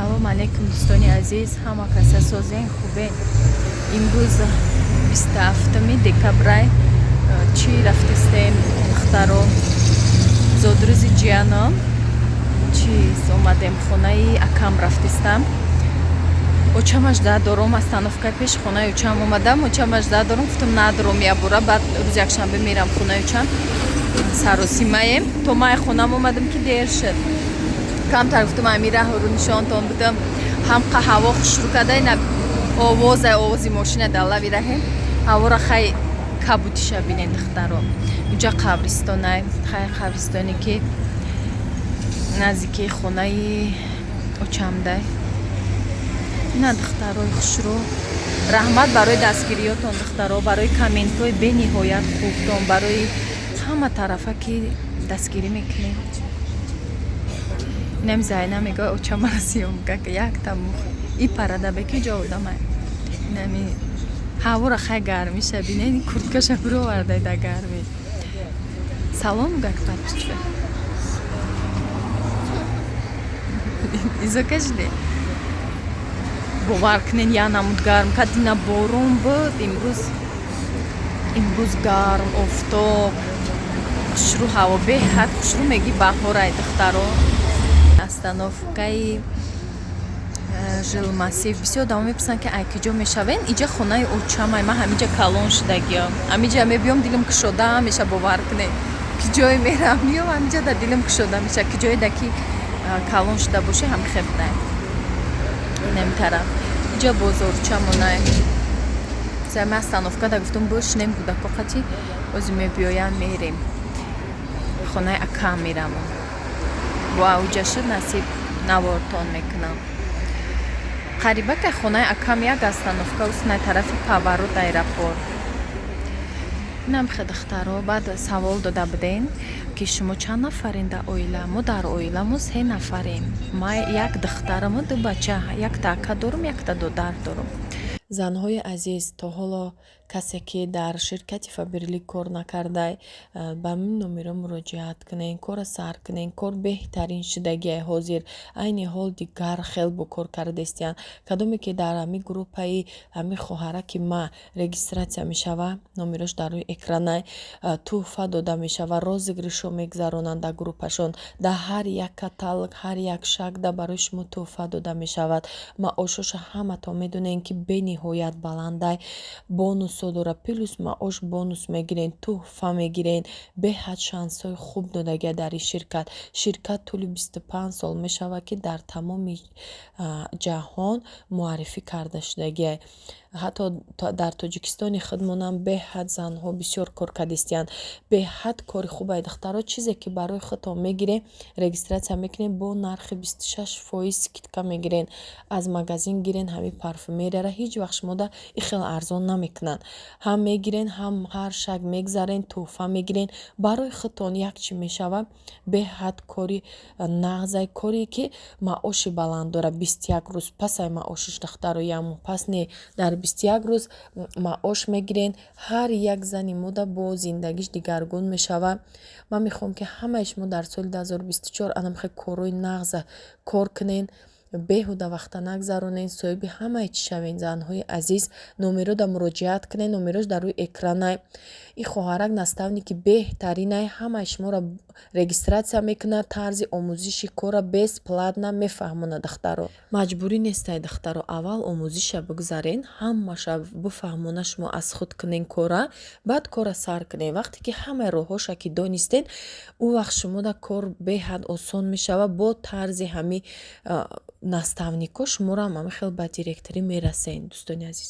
салом алейкум дӯстони азиз, ҳама каса созен хубе. Имрӯз 27 декабрай чӣ рафтистем духтаро зодрӯзи ҷиянам чиз омадем хонаи акам рафтистам. Очамаш да дорум остановкаи пеш хонаи очам омадам. Очамаш да дорум гуфтам надорум ябура. Баъд рӯзи якшанбе мерам хонаи очам саросимаем. То май хонам омадам ки дер шуд. камтар гуфтам амин раҳро нишонтон будам. ҳам ҳаво хушрӯ кадай на овози мошина дар лави раҳем. ҳавора хай кабутиша бинен духтаро. инҷа қабристонай, хай қабристоне ки наздики хонаи очамдай. ина духтарои хушрӯ. раҳмат барои дастгириётон духтаро, барои комментҳои бениҳоят хубтон, барои ҳама тарафа ки дастгирӣ мекунед. Инам Зайна мегӯяд очамара сиёмка ки яктам и парада бе ки ҷо будамай. Инами ҳавора хай гармиша бинед, курткаша бировардай да гарми. Салом гак пачча. Изо кашде. Бовар кунен я намуд гарм кадина борон буд имрӯз гарм офтоб хушрӯ ҳаво беҳад хушрӯ меги баҳорай духтаро. Остановкаи жилмассив бисёр одамон мепурсанд ки ай киҷо мешавен. Иҷа хонаи очамай, ман ҳамиҷа калон шудагиам. Ҳамиҷа мебиём дилам кушода меша, бовар кунед. Киҷое мерам биём ҳамиҷа да дилам кушода меша. Киҷое да ки калон шуда боше ҳам хефтай. Инами тараф иҷа бозорчамонай. Зами остановка да гуфтам бошнем кӯдако қати ози мебиёянд мерем. Хонаи акам мерам. Бо ауҷа шуд насиб навортон мекунам. Қариба ки хонаи акам як остановка устнай тарафи паворот аэропорт. Инам хе духтаро баъд савол дода буден ки шумо чанд нафарин дар оила? Мо дар оиламу 3 нафарем. Ман як духтараму 2 бача, якта ака дорум, якта додар дорум. Занҳои азиз, то ҳоло касе ки дар ширкати Фаберлик кор накардай, ба мин номеро муроҷиат кунен, кора сар кунен, кор беҳтарин шудагиай ҳозир. Айни ҳол дигар хел бо кор кардестиян. Кадоме ки дар ами группаи ами хоҳара ки ма регистратсия мешава, номерош дар рӯи экранай, тӯҳфа дода мешава, розыгришо мегзаронанд дар группашон. Дар ҳар як каталог, ҳар як шагда барои шумо тӯҳфа дода мешавад. Маошоша ҳаматон медонен ки бениҳоят баландай бонусо дора. Плюс маош бонус мегирен, тӯҳфа мегирен. Беҳад шансҳои хуб додагия дар ин ширкат. Ширкат тӯли 25 сол мешавад ки дар тамоми ҷаҳон муаррифӣ карда шудагиай. ҳатто дар Тоҷикистони худмонам беҳад занҳо бисёр кор кардестиянд. Беҳад кори хубай духтаро. чизе ки барои худтон мегирен, регистратсия мекунен, бо нархи 26% скидка мегирен. аз магазин гирен, ҳами парфюмерияра ҳеҷ вақт шумода и хел арзон намекунанд. ҳам мегирен, ҳам ҳар шаг мегзарен, тӯҳфа мегирен. барои худтон як чӣ мешава. беҳад кори нағзай, коре ки маоши баланд дора. 21 рӯз пасай маошиш духтаро яму пас не. дар 21 рӯз маош мегирен. ҳар як зани мода бо зиндагиш дигаргун мешава. ман мехоҳам ки ҳамаи шумо дар соли 2024 анамхе корҳои нағза кор кунен, беҳуда вақта нагзаронен, соҳиби ҳамаи чӣ шавен. занҳои азиз, номерода муроҷиат кунен, номерош дар рӯи экранай. и хоҳарак наставники беҳтаринай, ҳамаи шуморо регистратсия мекунад, тарзи омӯзиши кора бесплатна мефаҳмонад духтаро. маҷбурӣ нестай духтаро. аввал омӯзиша бигзарен, ҳамаша бифаҳмона шумо аз худ кунен кора, баъд кора сар кунен. вақте ки ҳамаи роҳҳоша ки донистен, ӯ вақт шумода кор беҳад осон мешава. бо тарзи ҳами наставнико шуморо ҳам хел ба директорӣ мерасен. дӯстони азиз,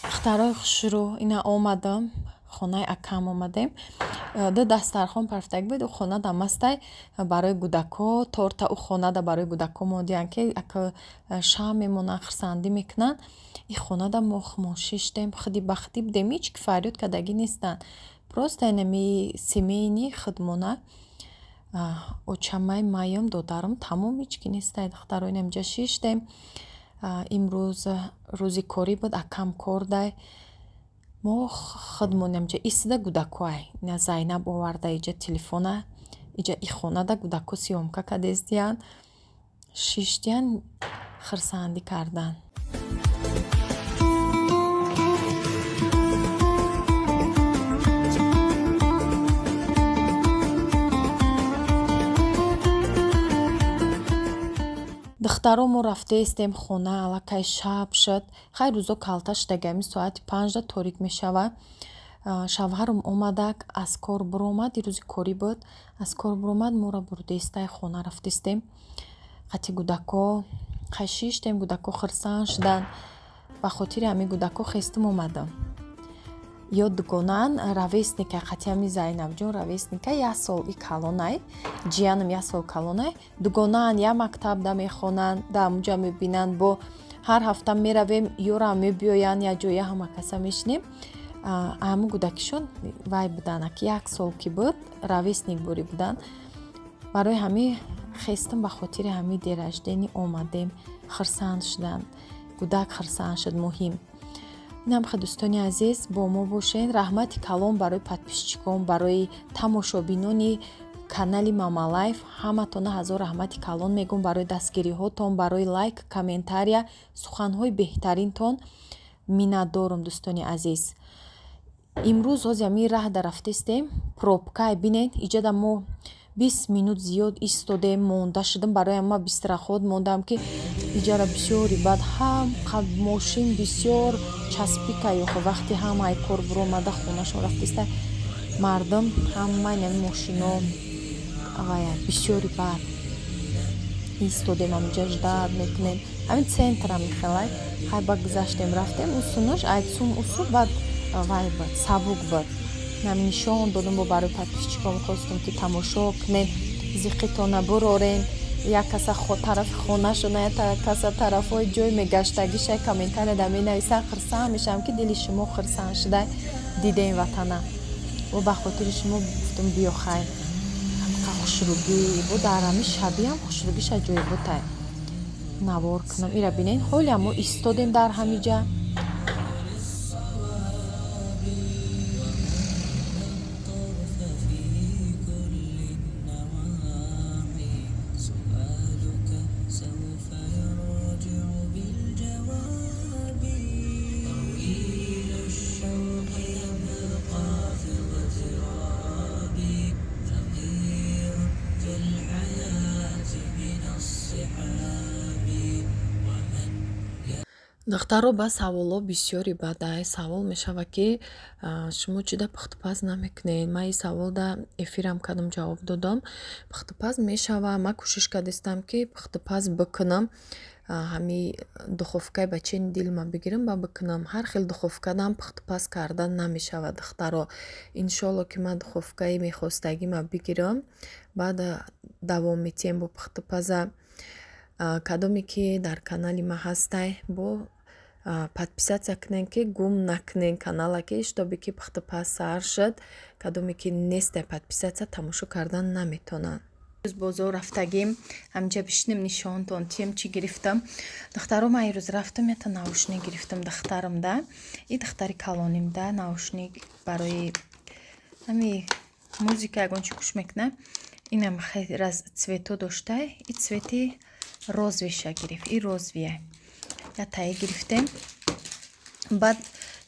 духтарои хушрӯ, ина омадам. хонаи акам омадем. Ду дастархон парфтаг буд у хона да мастай барои гудако торта у хона да барои гудако модиян ки ака шам мемонан хирсандӣ мекунан. И хона да мо хмошиштем хиди бахти будем ҳеч ки фарёд кардагӣ нестанд. Просто инами семейни хидмона очамай маём додарам тамом ҳеч ки нестай духтаро инамҷа шиштем. Имрӯз рӯзи корӣ буд акам кор дай мо хидмонамҷа исида гудакоай ина Зайнаб оварда иҷа телефона иҷа и хона да гудако сиёмка кадестиян шиштиян хирсандӣ кардан. духтаро мо рафтаестем хона аллакай шаб шуд хай рӯзо калта шудагами соати 5 торик мешава. шавҳарам омадак аз кор биромад рӯзи корӣ буд аз кор биромад моро бурдестай хона рафтистем қати гудако хай шиштем гудако хирсан шудан ба хотири ами гудако хестим омадам ё дугонан равесника қатиями Зайнабҷон равесника як сол и калонай ҷиянам як сол калонай дугонаан як мактабда мехонанд да амуҷа мебинанд бо ҳар ҳафта меравем ёра мебиёянд як ҷоя ҳама каса мешинем аму гудакишон вай буданак як сол ки буд равесник бори будан барои ҳами хестам ба хотири ҳами дераждени омадем хирсанд шудан гудак хирсанд шуд муҳим. инам ха дӯстони азиз бо мо бошед. раҳмати калон барои подписчикон барои тамошобинони канали Мама Лайф ҳаматона ҳазор раҳмати калон мегӯм барои дастгириҳотон барои лайк комментария суханҳои беҳтаринтон миннатдорам дӯстони азиз. имрӯз ҳозями раҳ да рафтестем пробкай бинед иҷада мо 20 минут зиёд истодем монда шудам барои ама бистирахот мондам ки иҷара бисёри бад ҳам мошин бисёр часпика ёхо вақти ҳамаи кор биромада хонашон рафтеста мардам ҳамаи нами мошино авая бисёри бад истодем амиҷа ждат мекунем ҳамин центрам михелай хай ба гузаштем рафтем усунаш айтсум усу бад вай бад сабук бад нами нишон додам бо барои подписчикон хостум ки тамошо кунед зиқитона бурорен як каса тарафи хонашона як каса тарафҳои ҷой мегаштагиша комментария да менависа хирсан мешам ки дили шумо хирсан шуда дидем ватана ва ба хотири шумо гуфтум биё хай хушругӣ бу дарами шабиам хушругиша ҷой бутай навор кунам ира бинед ҳолиам мо истодем дар ҳамиҷа духтаро ба саволо бисёри бадай савол мешава ки шумо чида пухтупаз намекунед. ман ин савол да эфирам кардам ҷавоб додам. пухтупаз мешава ман кӯшиш кардистам ки пухтупаз бикунам ҳами духовкаи ба чени дил ма бигирам ба бикунам ҳар хел духовкадам пухтупаз кардан намешава духтаро иншоалло ки ман духовкаи мехостагима бигирам баъд давом метиҳем бо пухтупаза кадоме ки дар канали ма ҳастай бо подписатсия кунен ки гум накунен каналаки штоби ки пухтупаз сар шуд кадоме ки нестай подписатсия тамошо кардан наметонанд. бозор рафтагим ҳамҷа бишнем нишонтон тем чи гирифтам духтаро ман ирӯз рафтам ята наушник гирифтам духтарамда и духтари калонимда наушник барои ҳами музика ягон чи гӯш мекуна инам хеле аз цвето доштай и цвети розвиша гирифт и розвия ятае гирифтем баъд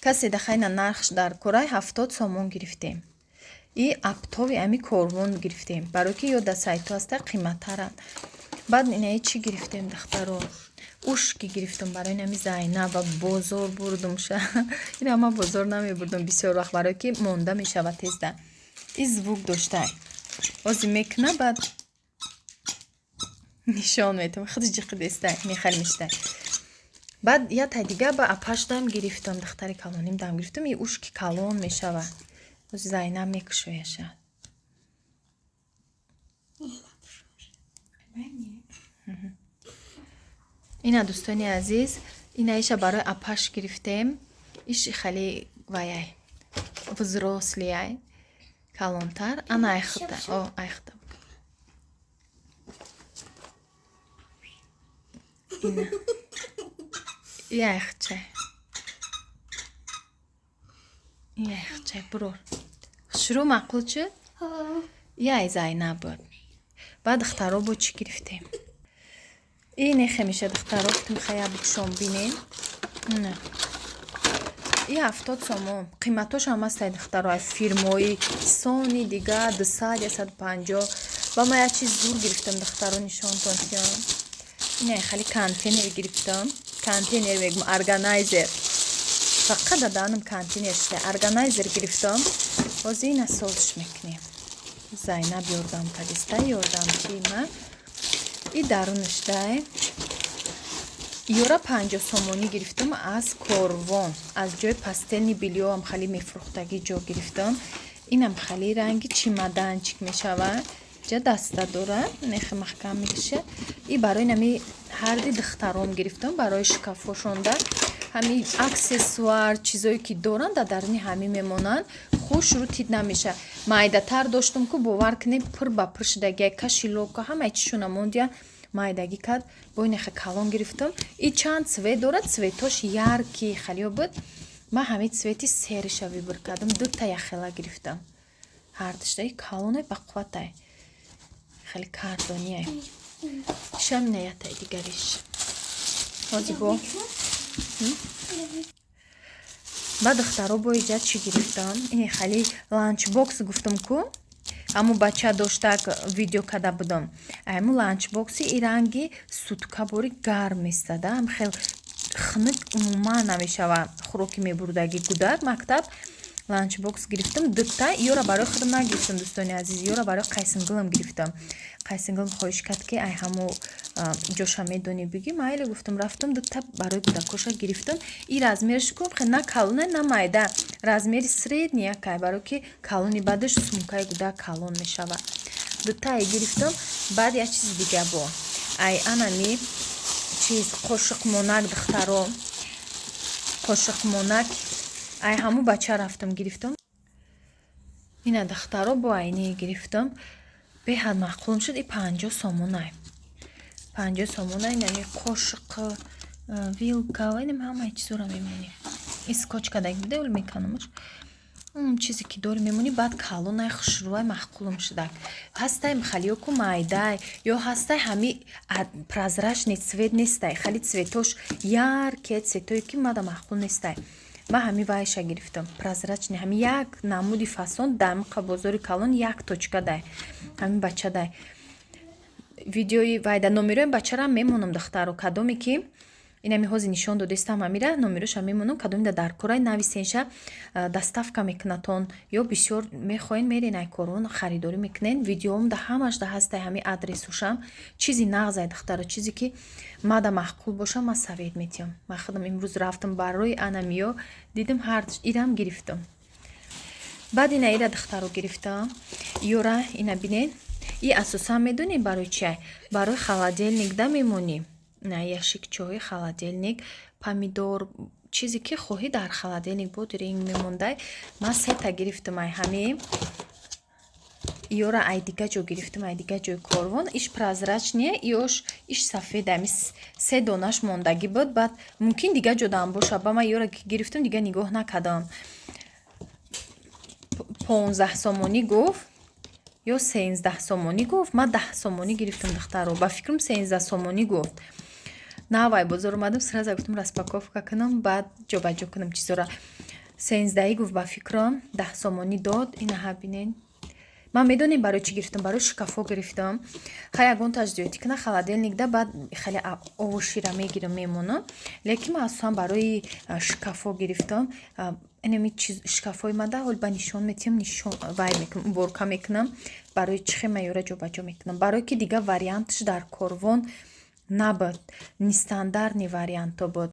касе дахайна нархш дар кораи 70 сомон гирифтем и аптови ами корвон гирифтем барои ки ёда сайто аста қиматтаранд баъд инаи чи гирифтем духтаро ушки гирифтам барои нами Зайнаб ва бозор бурдум ша ин ама бозор намебурдам бисёр вақт барои ки монда мешава тезда и звук доштай ози мекуна баъд нишон метам худи ҷиқидестай мехал мештай баъд ятай дига ба апаштам гирифтам духтари калоним дам гирифтам и ушки калон мешава Зайнаб мекушояшад. ина дӯстони азиз, ина иша барои апаш гирифтем. Иш хеле ваяй взрослияй калонтар. Ана айхта айхта ина яйхча яйхча бурор шуру маъқул шуд. яй Зайнаб буд. баъд духтаро бо чӣ гирифтем. ин хемиша духтаро тимхая бикшон бинем. ин 70 сомон қиматош ҳам астаи духтаро фирмои сони дига 200-250. ба ма як чиз зур гирифтам духтаро нишонтон. ин хали контейнер гирифтам. контейнер мегум органайзер. фақат даданам контейнер шуда органайзер гирифтам. ҳозир ина созиш мекунем. Зайнаб ёрдам кадиста ёрдамчи ма и дарунашдай ёра 50 сомонӣ гирифтам аз корвон. аз ҷои пастелни билиёам хали мефурӯхтаги ҷо гирифтам. инам хали ранги чимаданчик мешавад. ҷа даста дорад нехи маҳкам мекашад. и барои нами ҳарди духтаром гирифтам барои шкафошонда. ҳамин аксессуар чизое ки доранд дар даруни ҳамин мемонанд. худ шурутид намеша. майдатар доштам ку бовар кунем пур ба пур шудагия кашилока ҳамаи чишона мондия майдагӣ кард. бо нехе калон гирифтам. и чанд цвет дорад. цветош ярки халиё буд. ман ҳамин цвети сериша вибр кардам. дута яхела гирифтам. ҳардашдаи калоне бақувватай хеле кардонияй. шамина ятай дигариш. ҳозир бо ба духтаро бо иҷад чӣ гирифтам. ин хали ланчбокс гуфтам ку ҳамун бача доштак видео када будам. ҳамун ланчбокси и ранги сутка бори гарм местада. ҳам хел хунук умуман намешава хӯроки мебурдаги гудак мактаб. ланчбокс гирифтам. дута ёра барои худам нагирифтам дӯстони азиз. ёра барои қайсингилам гирифтам. қайсингилам хоҳиш кард ки ай ҳамун ҷоша медонӣ биги. майли гуфтам рафтам дута барои гудакоша гирифтам. и размерш ку на калоне на майда. размери средни якай барои ки калони баъдаш сумкаи гудак калон мешавад. дутае гирифтам. баъд як чизи дига бо ай анами чиз қошиқмонак духтаро қошиқмонак ай ҳамун бача рафтам гирифтам. ина духтаро бо айни гирифтам. беҳад маъқулам шуд. и 50 сомонай 50 сомонай. яъне қошиқ вилка инам ҳамаи чизора мемонӣ. и скотчкадаг бидеул меканамаш чизе ки дори мемонӣ. баъд калонай хушрӯвай маъқулам шудак. ҳастай халиё ку майдай ё ҳастай ҳами прозрачный цвет нестай. хали цветош ярке цветое ки мада маъқул нестай. ма ҳами вайша гирифтам. прозрачный ҳами як намуди фасон дамқа бозори калон як точка дай. ҳамин бача дай. видеои вайда номерои бачарам мемонам духтаро кадоме ки инами ҳозир нишон додестам ҳамира номероша мемонам кадоми дар корай нависенша доставка мекунатон ё бисёр мехоҳен мерен ай корон харидорӣ мекунен. видеоам да ҳамаш да ҳастай ҳами адресушам. чизи нағзай духтаро чизе ки мада маъқул боша ма савед метиям. ма худам имрӯз рафтам барои анамиё дидам ҳардаш ирам гирифтам. баъд ина ира духтаро гирифтам. ёра ина бинен. и асосан медонем барои чи барои холодильник да мемонӣ. на яшик чой холодильник помидор чизе ки хоҳӣ дар холодильник буд ринг мемондай. ман сета гирифтам ай ҳами ёра ай дига ҷо гирифтам ай дига ҷои корвон. иш прозрачне ёш иш сафед ами се донаш мондагӣ буд. баъд мумкин дига ҷо дам боша. ба ман ёра ки гирифтам дига нигоҳ накардам. 15 сомонӣ гуфт ё 13 сомонӣ гуфт. ман 10 сомонӣ гирифтам духтаро. ба фикрам 13 сомонӣ гуфт. навай бозор омадам сразу гуфтам распаковка кунам баъд ҷобаҷо кунам чизора. 13 гуфт ба фикрам 10 сомонӣ дод. ина ҳа бинен. ман медонем барои чӣ гирифтам. барои шкафо гирифтам. ха ягон таҷдиёти кунам холодильник да баъд хеле овошира мегирам мемонам. лекин ман асосан барои шкафо гирифтам. инами чиз шкафои мада ҳол ба нишон метиҳам нишон вай мекунам уборка мекунам. барои чихе ма ёра ҷобаҷо мекунам. барое ки дига варианташ дар корвон набуд. нестандартни варианто буд.